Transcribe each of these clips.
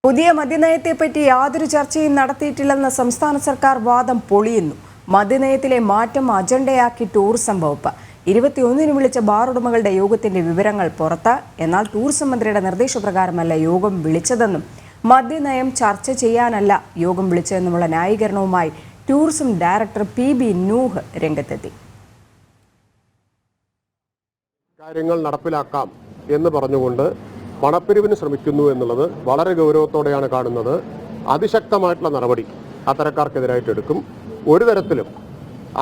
പുതിയ മദ്യനയത്തെപ്പറ്റി യാതൊരു ചർച്ചയും നടത്തിയിട്ടില്ലെന്ന സംസ്ഥാന സർക്കാർ വാദം പൊളിയുന്നു. മദ്യനയത്തിലെ മാറ്റം അജണ്ടയാക്കി ടൂറിസം വകുപ്പ് 21-ന് വിളിച്ച ബാർ ഉടമകളുടെ യോഗത്തിന്റെ വിവരങ്ങൾ പുറത്ത്. എന്നാൽ ടൂറിസം മന്ത്രിയുടെ നിർദ്ദേശപ്രകാരമല്ല യോഗം വിളിച്ചതെന്നും മദ്യനയം ചർച്ച ചെയ്യാനല്ല യോഗം വിളിച്ചതെന്നുമുള്ള ന്യായീകരണവുമായി ടൂറിസം ഡയറക്ടർ PB നൂഹ് രംഗത്തെത്തി. കാര്യങ്ങൾ നടപ്പിലാക്കാം എന്ന് പറഞ്ഞുകൊണ്ട് പണപ്പിരിവിന് ശ്രമിക്കുന്നു എന്നുള്ളത് വളരെ ഗൗരവത്തോടെയാണ് കാണുന്നത്. അതിശക്തമായിട്ടുള്ള നടപടി അത്തരക്കാർക്കെതിരായിട്ട് എടുക്കും. ഒരു തരത്തിലും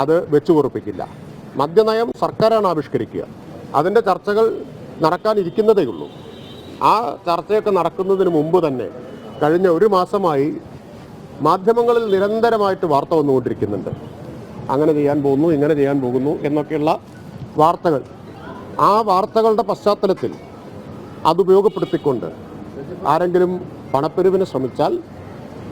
അത് വെച്ചുപൊറുപ്പിക്കില്ല. മദ്യനയം സർക്കാരാണ് ആവിഷ്കരിക്കുക. അതിൻ്റെ ചർച്ചകൾ നടക്കാനിരിക്കുന്നതേയുള്ളൂ. ആ ചർച്ചയൊക്കെ നടക്കുന്നതിന് മുമ്പ് തന്നെ കഴിഞ്ഞ ഒരു മാസമായി മാധ്യമങ്ങളിൽ നിരന്തരമായിട്ട് വാർത്ത വന്നുകൊണ്ടിരിക്കുന്നുണ്ട്. അങ്ങനെ ചെയ്യാൻ പോകുന്നു, ഇങ്ങനെ ചെയ്യാൻ പോകുന്നു എന്നൊക്കെയുള്ള വാർത്തകൾ. ആ വാർത്തകളുടെ പശ്ചാത്തലത്തിൽ അതുപയോഗപ്പെടുത്തിക്കൊണ്ട് ആരെങ്കിലും പണപ്പിരിവിന് ശ്രമിച്ചാൽ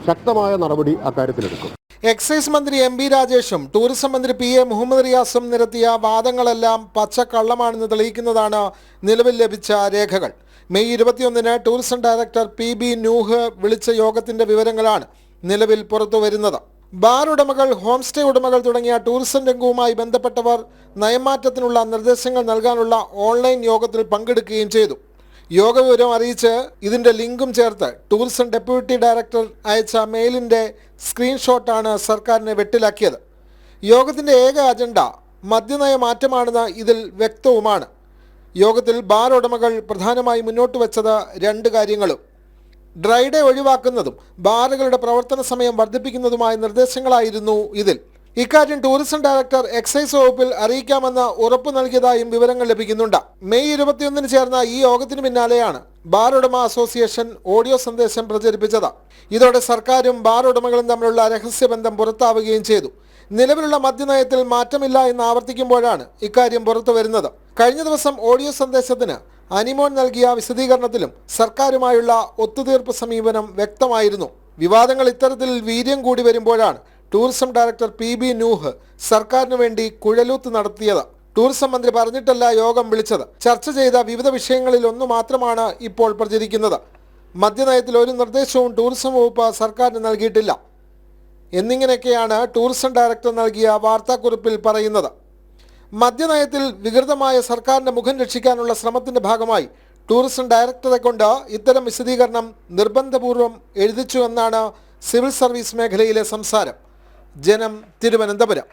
ശക്തമായ നടപടി അക്കാര്യത്തിലെടുക്കും. എക്സൈസ് മന്ത്രി MB രാജേഷും ടൂറിസം മന്ത്രി PA മുഹമ്മദ് റിയാസും നിരത്തിയ വാദങ്ങളെല്ലാം പച്ചക്കള്ളമാണെന്ന് തെളിയിക്കുന്നതാണ് നിലവിൽ ലഭിച്ച രേഖകൾ. മെയ് 21-ന് ടൂറിസം ഡയറക്ടർ PB നൂഹ് വിളിച്ച യോഗത്തിന്റെ വിവരങ്ങളാണ് നിലവിൽ പുറത്തുവരുന്നത്. ബാർ ഉടമകൾ, ഹോം സ്റ്റേ ഉടമകൾ തുടങ്ങിയ ടൂറിസം രംഗവുമായി ബന്ധപ്പെട്ടവർ നയമാറ്റത്തിനുള്ള നിർദ്ദേശങ്ങൾ നൽകാനുള്ള ഓൺലൈൻ യോഗത്തിൽ പങ്കെടുക്കുകയും ചെയ്തു. യോഗ വിവരം അറിയിച്ച് ഇതിൻ്റെ ലിങ്കും ചേർത്ത് ടൂറിസം ഡെപ്യൂട്ടി ഡയറക്ടർ അയച്ച മെയിലിൻ്റെ സ്ക്രീൻഷോട്ടാണ് സർക്കാരിനെ വെട്ടിലാക്കിയത്. യോഗത്തിൻ്റെ ഏക അജണ്ട മദ്യനയ മാറ്റമാണെന്ന് ഇതിൽ വ്യക്തവുമാണ്. യോഗത്തിൽ ബാർ ഉടമകൾ പ്രധാനമായി മുന്നോട്ട് വെച്ചത് രണ്ട് കാര്യങ്ങളും: ഡ്രൈ ഡേ ഒഴിവാക്കുന്നതും ബാറുകളുടെ പ്രവർത്തന സമയം വർദ്ധിപ്പിക്കുന്നതുമായ നിർദ്ദേശങ്ങളായിരുന്നു ഇതിൽ. ഇക്കാര്യം ടൂറിസം ഡയറക്ടർ എക്സൈസ് വകുപ്പിൽ അറിയിക്കാമെന്ന് ഉറപ്പു നൽകിയതായും വിവരങ്ങൾ ലഭിക്കുന്നുണ്ട്. മെയ് 21-ന് ചേർന്ന ഈ യോഗത്തിന് പിന്നാലെയാണ് ബാർ ഉടമ അസോസിയേഷൻ ഓഡിയോ സന്ദേശം പ്രചരിപ്പിച്ചത്. ഇതോടെ സർക്കാരും ബാർ ഉടമകളും തമ്മിലുള്ള രഹസ്യബന്ധം പുറത്താവുകയും ചെയ്തു. നിലവിലുള്ള മദ്യനയത്തിൽ മാറ്റമില്ല എന്ന് ആവർത്തിക്കുമ്പോഴാണ് ഇക്കാര്യം പുറത്തു വരുന്നത്. കഴിഞ്ഞ ദിവസം ഓഡിയോ സന്ദേശത്തിന് അനിമോൻ നൽകിയ വിശദീകരണത്തിലും സർക്കാരുമായുള്ള ഒത്തുതീർപ്പ് സമീപനം വ്യക്തമായിരുന്നു. വിവാദങ്ങൾ ഇത്തരത്തിൽ വീര്യം കൂടി വരുമ്പോഴാണ് ടൂറിസം ഡയറക്ടർ PB നൂഹ് സർക്കാരിന് വേണ്ടി കുഴലൂത്ത് നടത്തിയത്. ടൂറിസം മന്ത്രി പറഞ്ഞിട്ടല്ല യോഗം വിളിച്ചത്. ചർച്ച ചെയ്ത വിവിധ വിഷയങ്ങളിൽ ഒന്നു മാത്രമാണ് ഇപ്പോൾ പ്രചരിക്കുന്നത്. മദ്യനയത്തിൽ ഒരു നിർദ്ദേശവും ടൂറിസം വകുപ്പ് സർക്കാരിന് നൽകിയിട്ടില്ല എന്നിങ്ങനെയൊക്കെയാണ് ടൂറിസം ഡയറക്ടർ നൽകിയ വാർത്താക്കുറിപ്പിൽ പറയുന്നത്. മദ്യനയത്തിൽ വികൃതമായ സർക്കാരിൻ്റെ മുഖം രക്ഷിക്കാനുള്ള ശ്രമത്തിൻ്റെ ഭാഗമായി ടൂറിസം ഡയറക്ടറെ കൊണ്ട് ഇത്തരം വിശദീകരണം നിർബന്ധപൂർവം എഴുതിച്ചു എന്നാണ് സിവിൽ സർവീസ് മേഖലയിലെ സംസാരം. ജനം, തിരുവനന്തപുരം.